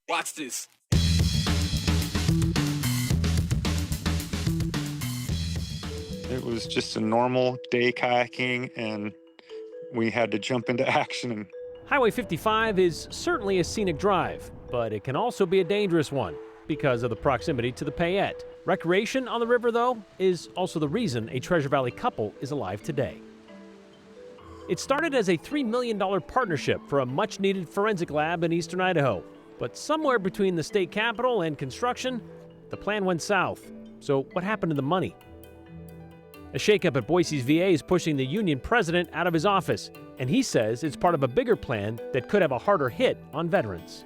Watch this. It was just a normal day kayaking, and we had to jump into action. Highway 55 is certainly a scenic drive, but it can also be a dangerous one because of the proximity to the Payette. Recreation on the river, though, is also the reason a Treasure Valley couple is alive today. It started as a $3 million partnership for a much-needed forensic lab in eastern Idaho. But somewhere between the state capitol and construction, the plan went south. So what happened to the money? A shakeup at Boise VA is pushing the union president out of his office, and he says it's part of a bigger plan that could have a harder hit on veterans.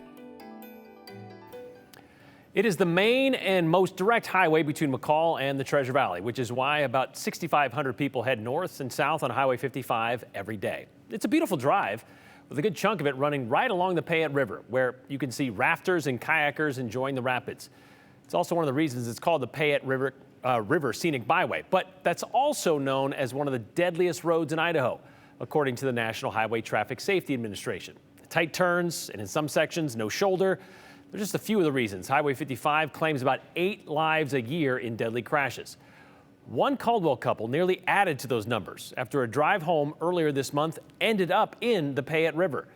It is the main and most direct highway between McCall and the Treasure Valley, which is why about 6,500 people head north and south on Highway 55 every day. It's a beautiful drive, with a good chunk of it running right along the Payette River, where you can see rafters and kayakers enjoying the rapids. It's also one of the reasons it's called the Payette River Scenic Byway, but that's also known as one of the deadliest roads in Idaho, according to the National Highway Traffic Safety Administration. Tight turns, and in some sections, no shoulder. They're just a few of the reasons Highway 55 claims about 8 lives a year in deadly crashes. One Caldwell couple nearly added to those numbers after a drive home earlier this month ended up in the Payette River.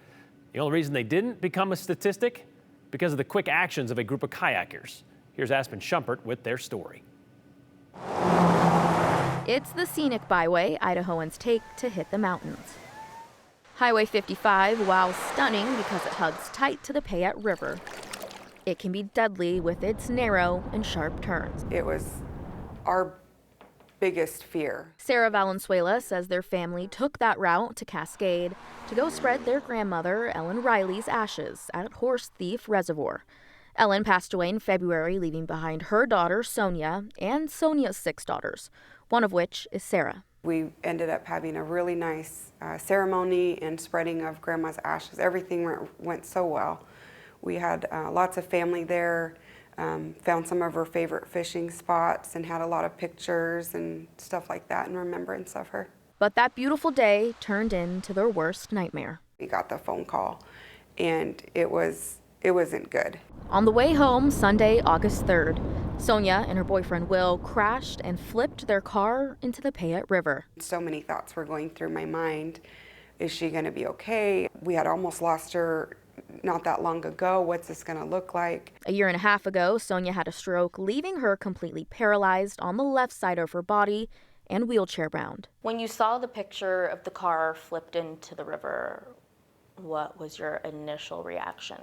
The only reason they didn't become a statistic? Because of the quick actions of a group of kayakers. Here's Aspen Shumpert with their story. It's the scenic byway Idahoans take to hit the mountains. Highway 55, while stunning because it hugs tight to the Payette River, it can be deadly with its narrow and sharp turns. It was our biggest fear. Sarah Valenzuela says their family took that route to Cascade to go spread their grandmother, Ellen Riley's ashes at Horse Thief Reservoir. Ellen passed away in February, leaving behind her daughter, Sonia, and Sonia's 6 daughters, one of which is Sarah. We ended up having a really nice ceremony and spreading of Grandma's ashes. Everything went so well. We had lots of family there, found some of her favorite fishing spots, and had a lot of pictures and stuff like that in remembrance of her. But that beautiful day turned into their worst nightmare. We got the phone call, and it wasn't good. On the way home, Sunday, August 3rd, Sonia and her boyfriend Will crashed and flipped their car into the Payette River. So many thoughts were going through my mind. Is she going to be okay? We had almost lost her not that long ago. What's this going to look like? A year and a half ago, Sonia had a stroke, leaving her completely paralyzed on the left side of her body and wheelchair bound. When you saw the picture of the car flipped into the river, what was your initial reaction?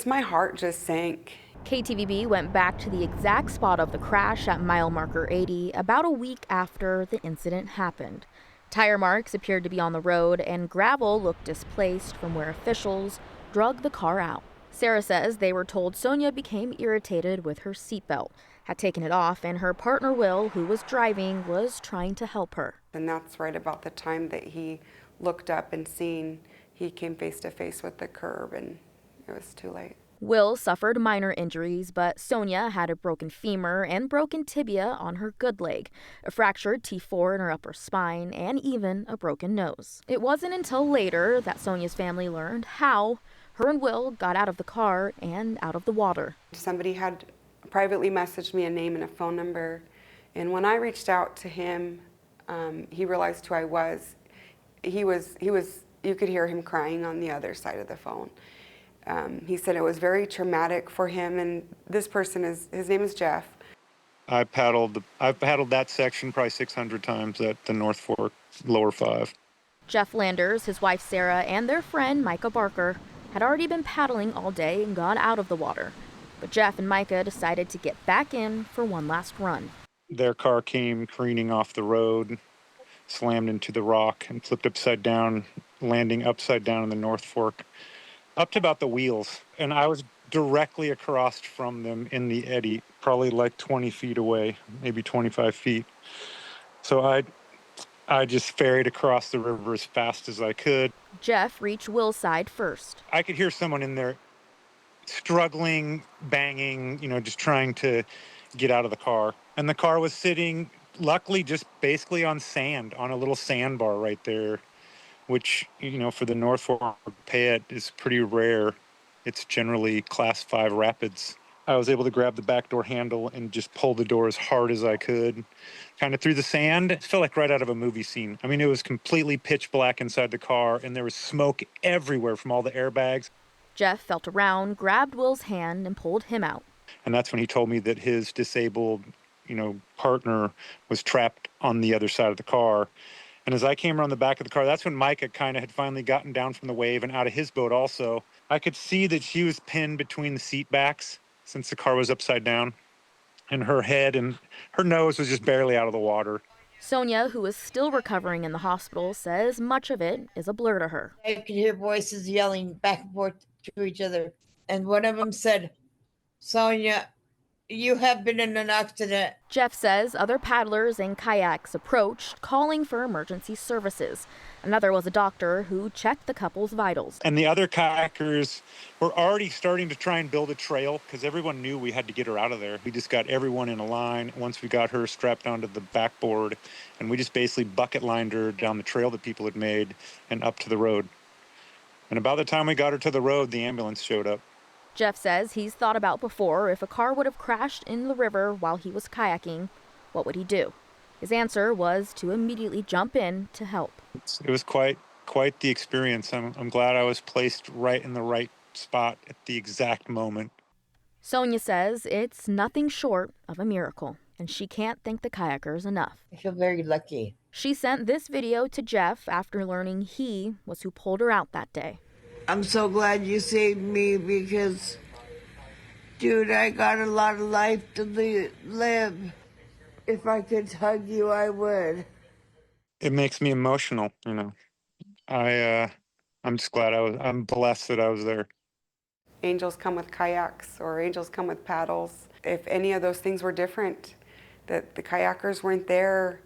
My heart just sank. KTVB went back to the exact spot of the crash at mile marker 80 about a week after the incident happened. Tire marks appeared to be on the road, and gravel looked displaced from where officials drug the car out. Sarah says they were told Sonia became irritated with her seatbelt, had taken it off, and her partner Will, who was driving, was trying to help her. And that's right about the time that he looked up and he came face to face with the curb, and it was too late. Will suffered minor injuries, but Sonia had a broken femur and broken tibia on her good leg, a fractured T4 in her upper spine, and even a broken nose. It wasn't until later that Sonia's family learned how her and Will got out of the car and out of the water. Somebody had privately messaged me a name and a phone number, and when I reached out to him, he realized who I was. He was. You could hear him crying on the other side of the phone. He said it was very traumatic for him, and this person his name is Jeff. I've paddled that section probably 600 times at the North Fork, Lower 5. Jeff Landers, his wife Sarah, and their friend Micah Barker had already been paddling all day and gone out of the water. But Jeff and Micah decided to get back in for one last run. Their car came careening off the road, slammed into the rock, and flipped upside down, landing upside down in the North Fork, up to about the wheels. And I was directly across from them in the eddy, probably like 20 feet away, maybe 25 feet. So I just ferried across the river as fast as I could. Jeff reached Will's side first. I could hear someone in there struggling, banging, just trying to get out of the car. And the car was sitting, luckily, just basically on sand, on a little sandbar right there which, for the North Fork Payette is pretty rare. It's generally class 5 rapids. I was able to grab the back door handle and just pull the door as hard as I could, kind of through the sand. It felt like right out of a movie scene. I mean, it was completely pitch black inside the car, and there was smoke everywhere from all the airbags. Jeff felt around, grabbed Will's hand, and pulled him out. And that's when he told me that his disabled, partner was trapped on the other side of the car. And as I came around the back of the car, that's when Micah kind of had finally gotten down from the wave and out of his boat also. I could see that she was pinned between the seat backs since the car was upside down. And her head and her nose was just barely out of the water. Sonia, who is still recovering in the hospital, says much of it is a blur to her. I could hear voices yelling back and forth to each other. And one of them said, "Sonia, you have been in an accident." Jeff says other paddlers and kayaks approached, calling for emergency services. Another was a doctor who checked the couple's vitals. And the other kayakers were already starting to try and build a trail because everyone knew we had to get her out of there. We just got everyone in a line once we got her strapped onto the backboard, and we just basically bucket lined her down the trail that people had made and up to the road. And about the time we got her to the road, the ambulance showed up. Jeff says he's thought about before if a car would have crashed in the river while he was kayaking, what would he do? His answer was to immediately jump in to help. It was quite the experience. I'm glad I was placed right in the right spot at the exact moment. Sonia says it's nothing short of a miracle, and she can't thank the kayakers enough. I feel very lucky. She sent this video to Jeff after learning he was who pulled her out that day. I'm so glad you saved me because, dude, I got a lot of life to live. If I could hug you, I would. It makes me emotional, I'm just glad I'm blessed that I was there. Angels come with kayaks or angels come with paddles. If any of those things were different, that the kayakers weren't there,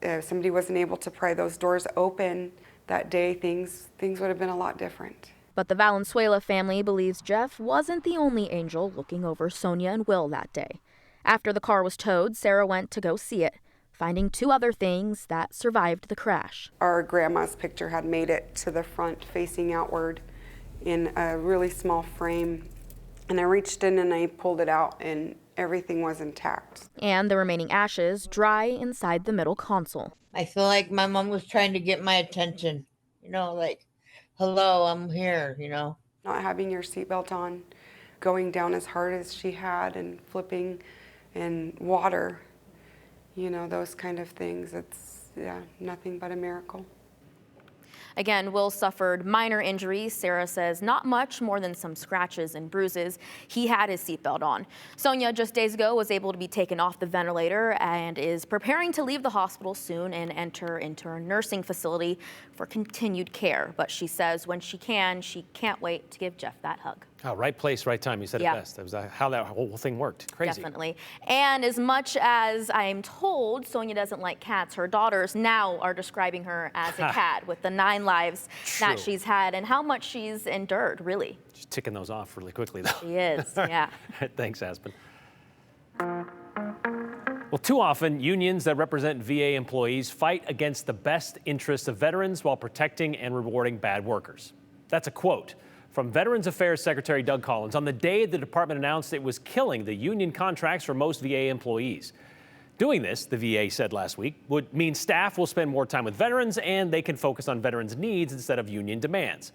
if somebody wasn't able to pry those doors open that day, things would have been a lot different. But the Valenzuela family believes Jeff wasn't the only angel looking over Sonia and Will that day. After the car was towed, Sarah went to go see it, finding 2 other things that survived the crash. Our grandma's picture had made it to the front facing outward in a really small frame. And I reached in and I pulled it out and everything was intact. And the remaining ashes dry inside the middle console. I feel like my mom was trying to get my attention. Like, hello, I'm here, Not having your seatbelt on, going down as hard as she had and flipping and water, those kind of things. It's, nothing but a miracle. Again, Will suffered minor injuries. Sarah says not much more than some scratches and bruises. He had his seatbelt on. Sonia, just days ago, was able to be taken off the ventilator and is preparing to leave the hospital soon and enter into a nursing facility for continued care. But she says when she can't wait to give Jeff that hug. Oh, right place, right time. You said it best. That was how that whole thing worked. Crazy. Definitely. And as much as I'm told Sonia doesn't like cats, her daughters now are describing her as a cat with the 9 lives that she's had and how much she's endured, really. She's ticking those off really quickly, though. She is, yeah. Thanks, Aspen. Well, too often, unions that represent VA employees fight against the best interests of veterans while protecting and rewarding bad workers. That's a quote from Veterans Affairs Secretary Doug Collins on the day the department announced it was killing the union contracts for most VA employees. Doing this, the VA said last week, would mean staff will spend more time with veterans and they can focus on veterans' needs instead of union demands.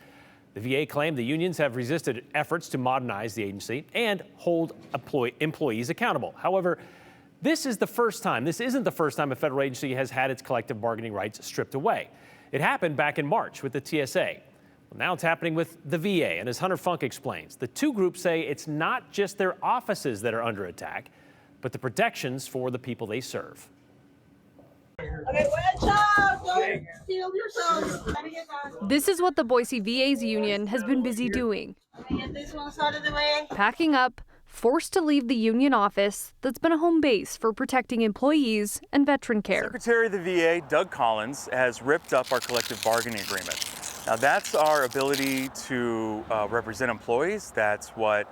The VA claimed the unions have resisted efforts to modernize the agency and hold employees accountable. However, this isn't the first time a federal agency has had its collective bargaining rights stripped away. It happened back in March with the TSA. Well, now it's happening with the VA, and as Hunter Funk explains, the 2 groups say it's not just their offices that are under attack, but the protections for the people they serve. Okay, watch out! Don't steal yourselves. This is what the Boise VA's union has been busy doing. Get this one out of the way. Packing up, forced to leave the union office that's been a home base for protecting employees and veteran care. Secretary of the VA, Doug Collins, has ripped up our collective bargaining agreement. Now that's our ability to represent employees. That's what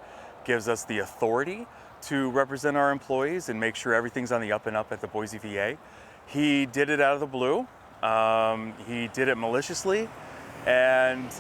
gives us the authority to represent our employees and make sure everything's on the up and up at the Boise VA. He did it out of the blue. He did it maliciously, And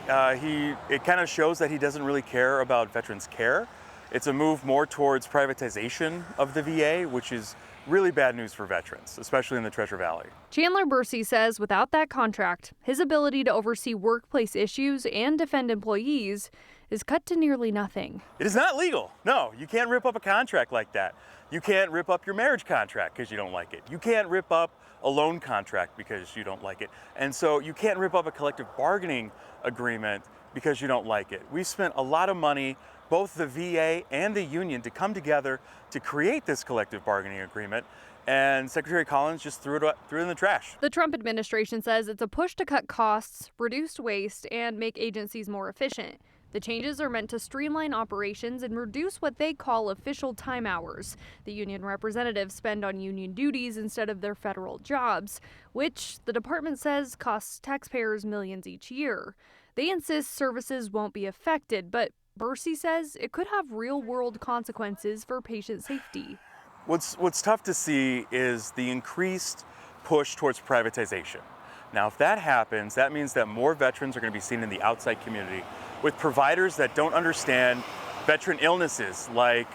it kind of shows that he doesn't really care about veterans' care. It's a move more towards privatization of the VA, which is really bad news for veterans, especially in the Treasure Valley. Chandler Bursey says without that contract, his ability to oversee workplace issues and defend employees is cut to nearly nothing. It is not legal. No, you can't rip up a contract like that. You can't rip up your marriage contract because you don't like it. You can't rip up a loan contract because you don't like it. And so you can't rip up a collective bargaining agreement because you don't like it. We've spent a lot of money, both the VA and the union, to come together to create this collective bargaining agreement, and Secretary Collins just threw it in the trash. The Trump administration says it's a push to cut costs, reduce waste, and make agencies more efficient. The changes are meant to streamline operations and reduce what they call official time hours the union representatives spend on union duties instead of their federal jobs, which the department says costs taxpayers millions each year. They insist services won't be affected, but Bursey says it could have real-world consequences for patient safety. What's tough to see is the increased push towards privatization. Now, if that happens, that means that more veterans are going to be seen in the outside community with providers that don't understand veteran illnesses like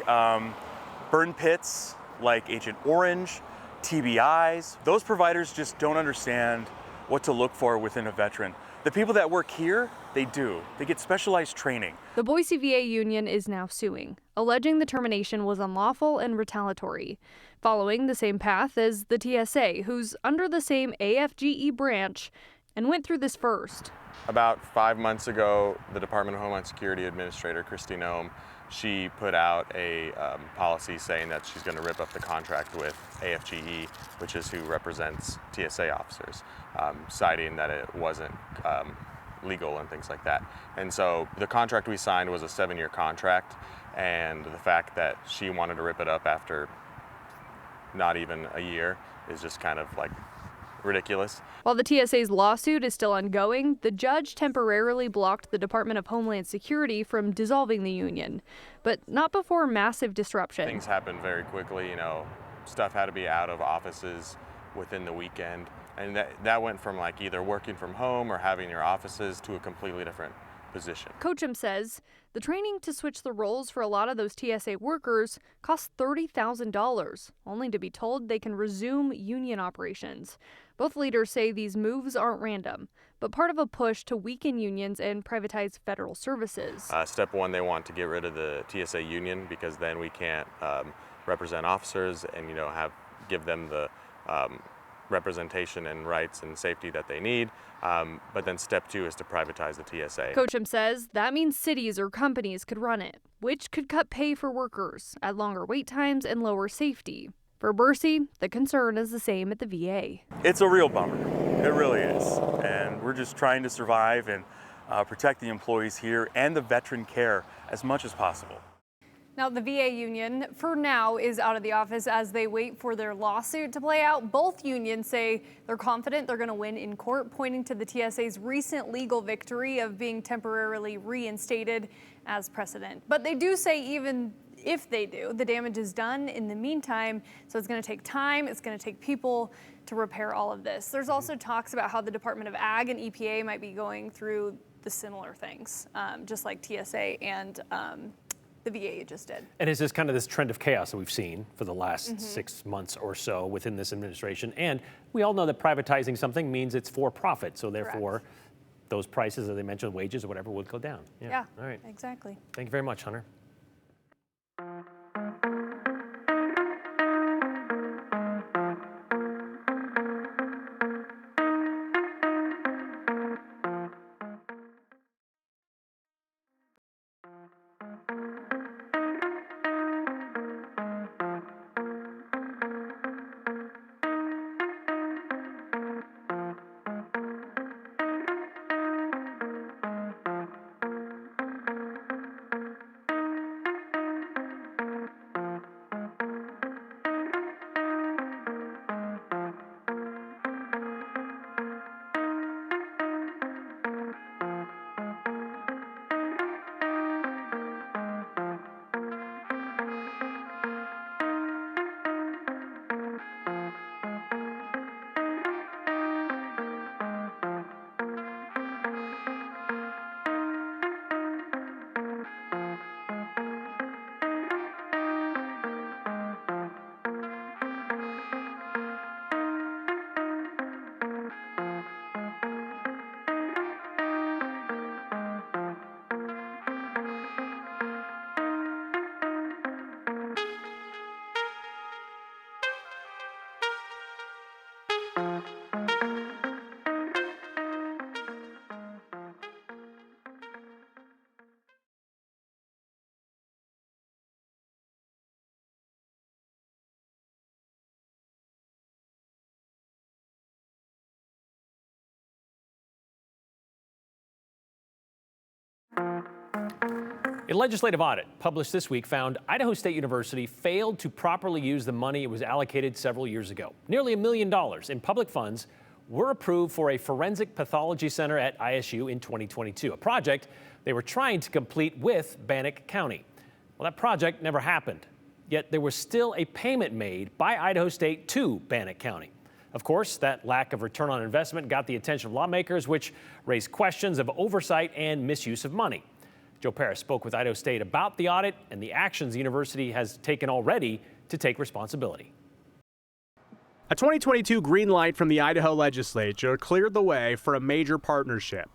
burn pits, like Agent Orange, TBIs. Those providers just don't understand what to look for within a veteran. The people that work here, they do. They get specialized training. The Boise VA union is now suing, alleging the termination was unlawful and retaliatory, following the same path as the TSA, who's under the same AFGE branch and went through this first. About 5 months ago, the Department of Homeland Security Administrator, Christine Ohm, she put out a policy saying that she's going to rip up the contract with AFGE, which is who represents TSA officers, citing that it wasn't legal and things like that. And so the contract we signed was a 7-year contract, and the fact that she wanted to rip it up after not even a year is just kind of like ridiculous. While the TSA's lawsuit is still ongoing, the judge temporarily blocked the Department of Homeland Security from dissolving the union, but not before massive disruption. Things happened very quickly, stuff had to be out of offices within the weekend, and that went from like either working from home or having your offices to a completely different position. Coachum says the training to switch the roles for a lot of those TSA workers costs $30,000, only to be told they can resume union operations. Both leaders say these moves aren't random, but part of a push to weaken unions and privatize federal services. Step one, they want to get rid of the TSA union because then we can't represent officers and give them the representation and rights and safety that they need. But then step two is to privatize the TSA. Coachum says that means cities or companies could run it, which could cut pay for workers, add longer wait times, and lower safety. For Bursey, the concern is the same at the VA. It's a real bummer. It really is. And we're just trying to survive and protect the employees here and the veteran care as much as possible. Now, the VA union, for now, is out of the office as they wait for their lawsuit to play out. Both unions say they're confident they're going to win in court, pointing to the TSA's recent legal victory of being temporarily reinstated as precedent. But they do say even if they do, the damage is done in the meantime, so it's going to take time, it's going to take people to repair all of this. There's also talks about how the Department of Ag and EPA might be going through the similar things, just like TSA and the VA just did. And is this kind of this trend of chaos that we've seen for the last 6 months or so within this administration? And we all know that privatizing something means it's for profit, so therefore those prices, as they mentioned, wages or whatever, would go down. Yeah, all right. Exactly. Thank you very much, Hunter. A legislative audit published this week found Idaho State University failed to properly use the money it was allocated several years ago. Nearly $1 million in public funds were approved for a forensic pathology center at ISU in 2022, a project they were trying to complete with Bannock County. Well, that project never happened, yet there was still a payment made by Idaho State to Bannock County. Of course, that lack of return on investment got the attention of lawmakers, which raised questions of oversight and misuse of money. Joe Paris spoke with Idaho State about the audit and the actions the university has taken already to take responsibility. A 2022 green light from the Idaho legislature cleared the way for a major partnership.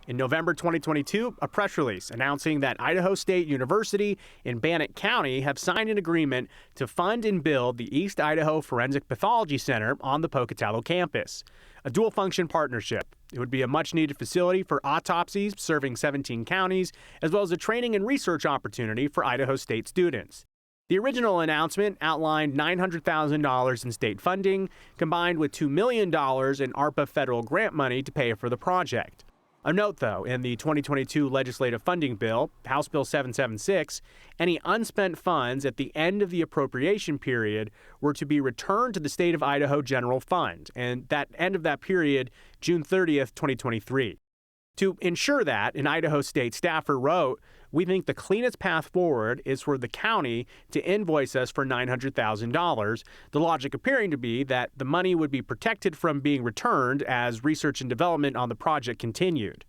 In November 2022, a press release announcing that Idaho State University and Bannock County have signed an agreement to fund and build the East Idaho Forensic Pathology Center on the Pocatello campus. A dual-function partnership. It would be a much-needed facility for autopsies serving 17 counties, as well as a training and research opportunity for Idaho State students. The original announcement outlined $900,000 in state funding, combined with $2 million in ARPA federal grant money to pay for the project. A note, though, in the 2022 legislative funding bill, House Bill 776, any unspent funds at the end of the appropriation period were to be returned to the state of Idaho General Fund, and that end of that period, June 30th, 2023. To ensure that, an Idaho State staffer wrote, "We think the cleanest path forward is for the county to invoice us for $900,000, the logic appearing to be that the money would be protected from being returned as research and development on the project continued."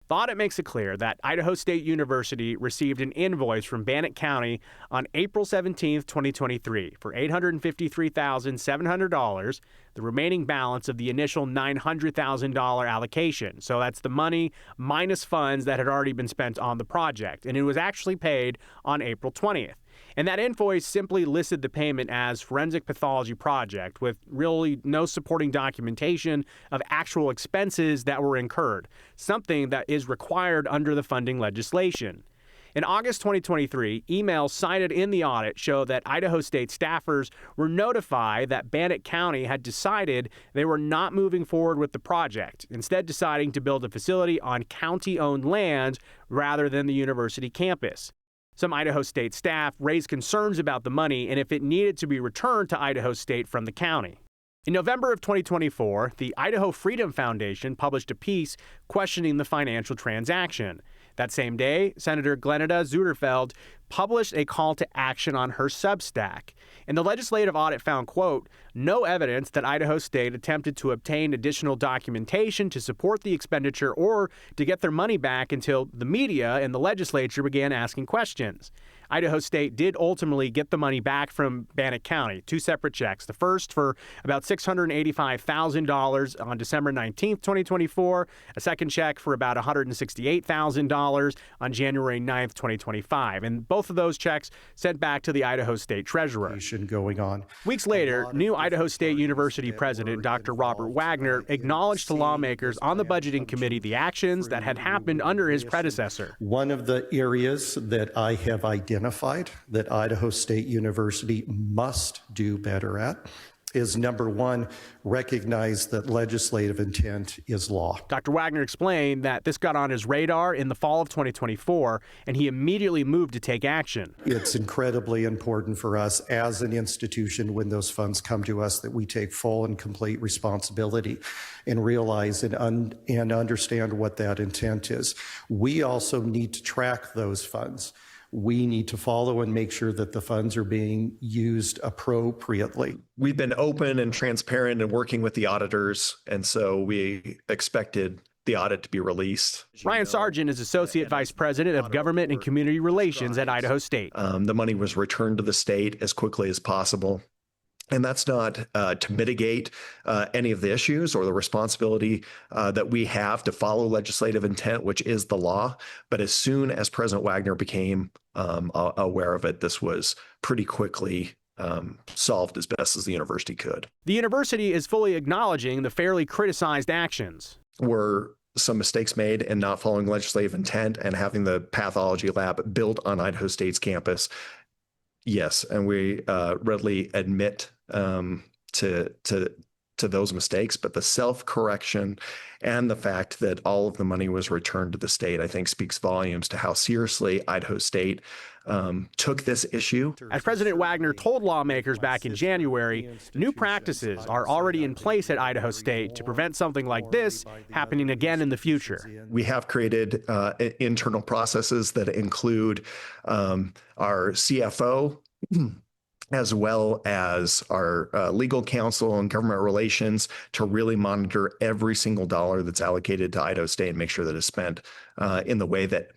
The audit makes it clear that Idaho State University received an invoice from Bannock County on April 17, 2023 for $853,700, the remaining balance of the initial $900,000 allocation. So that's the money minus funds that had already been spent on the project. And it was actually paid on April 20th. And that invoice simply listed the payment as Forensic Pathology Project, with really no supporting documentation of actual expenses that were incurred, something that is required under the funding legislation. In August 2023, emails cited in the audit show that Idaho State staffers were notified that Bannock County had decided they were not moving forward with the project, instead deciding to build a facility on county-owned land rather than the university campus. Some Idaho State staff raised concerns about the money and if it needed to be returned to Idaho State from the county. In November of 2024, the Idaho Freedom Foundation published a piece questioning the financial transaction. That same day, Senator Glenida Zuderfeld published a call to action on her Substack. And the legislative audit found, quote, no evidence that Idaho State attempted to obtain additional documentation to support the expenditure or to get their money back until the media and the legislature began asking questions. Idaho State did ultimately get the money back from Bannock County, two separate checks. The first for about $685,000 on December 19th, 2024, a second check for about $168,000 on January 9th, 2025. And both of those checks sent back to the Idaho State Treasurer. Going on. Weeks later, new Idaho State University President Dr. Robert Wagner acknowledged to lawmakers on the budgeting committee the actions that had happened under his predecessor. One of the areas that I have identified that Idaho State University must do better at is, number one, recognize that legislative intent is law. Dr. Wagner explained that this got on his radar in the fall of 2024, and he immediately moved to take action. It's incredibly important for us as an institution when those funds come to us that we take full and complete responsibility and realize and understand what that intent is. We also need to track those funds. We need to follow and make sure that the funds are being used appropriately. We've been open and transparent and working with the auditors, and so we expected the audit to be released. Ryan Sargent is Associate Vice President of Government and Community Relations at Idaho State. The money was returned to the state as quickly as possible. And that's not to mitigate any of the issues or the responsibility that we have to follow legislative intent, which is the law. But as soon as President Wagner became aware of it, this was pretty quickly solved as best as the university could. The university is fully acknowledging the fairly criticized actions. Were some mistakes made in not following legislative intent and having the pathology lab built on Idaho State's campus? Yes, and we readily admit to to those mistakes, but the self-correction and the fact that all of the money was returned to the state, I think speaks volumes to how seriously Idaho State took this issue. As President Wagner told lawmakers back in January, new practices are already in place at Idaho State to prevent something like this happening again in the future. We have created internal processes that include our CFO, as well as our legal counsel and government relations, to really monitor every single dollar that's allocated to Idaho State and make sure that it's spent in the way that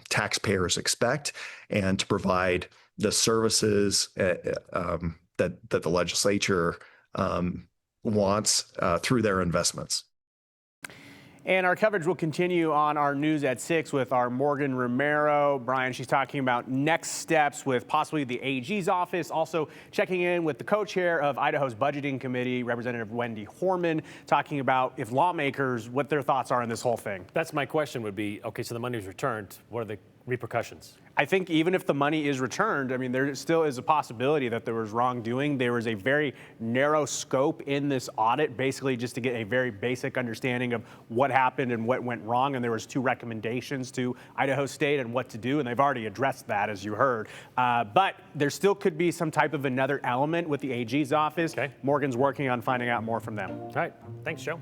taxpayers expect, and to provide the services that the legislature wants through their investments. And our coverage will continue on our News at 6 with our Morgan Romero. Brian, she's talking about next steps with possibly the AG's office, also checking in with the co-chair of Idaho's budgeting committee, Representative Wendy Horman, talking about if lawmakers, what their thoughts are on this whole thing. That's my question would be, okay, so the money is returned. What are the repercussions? I think even if the money is returned, I mean, there still is a possibility that there was wrongdoing. There was a very narrow scope in this audit, basically just to get a very basic understanding of what happened and what went wrong. And there was 2 recommendations to Idaho State and what to do, and they've already addressed that, as you heard. But there still could be some type of another element with the AG's office. Okay. Morgan's working on finding out more from them. All right. Thanks, Joe.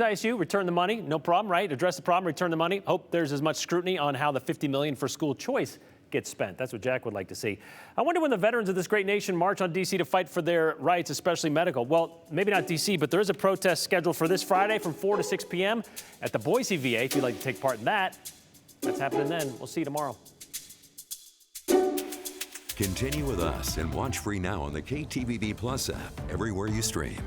ISU, return the money, no problem, right? Address the problem, return the money. Hope there's as much scrutiny on how the $50 million for school choice gets spent. That's what Jack would like to see. I wonder when the veterans of this great nation march on D.C. to fight for their rights, especially medical. Well, maybe not D.C., but there is a protest scheduled for this Friday from 4 to 6 p.m. at the Boise VA. If you'd like to take part in that, that's happening then. We'll see you tomorrow. Continue with us and watch free now on the KTVB Plus app everywhere you stream.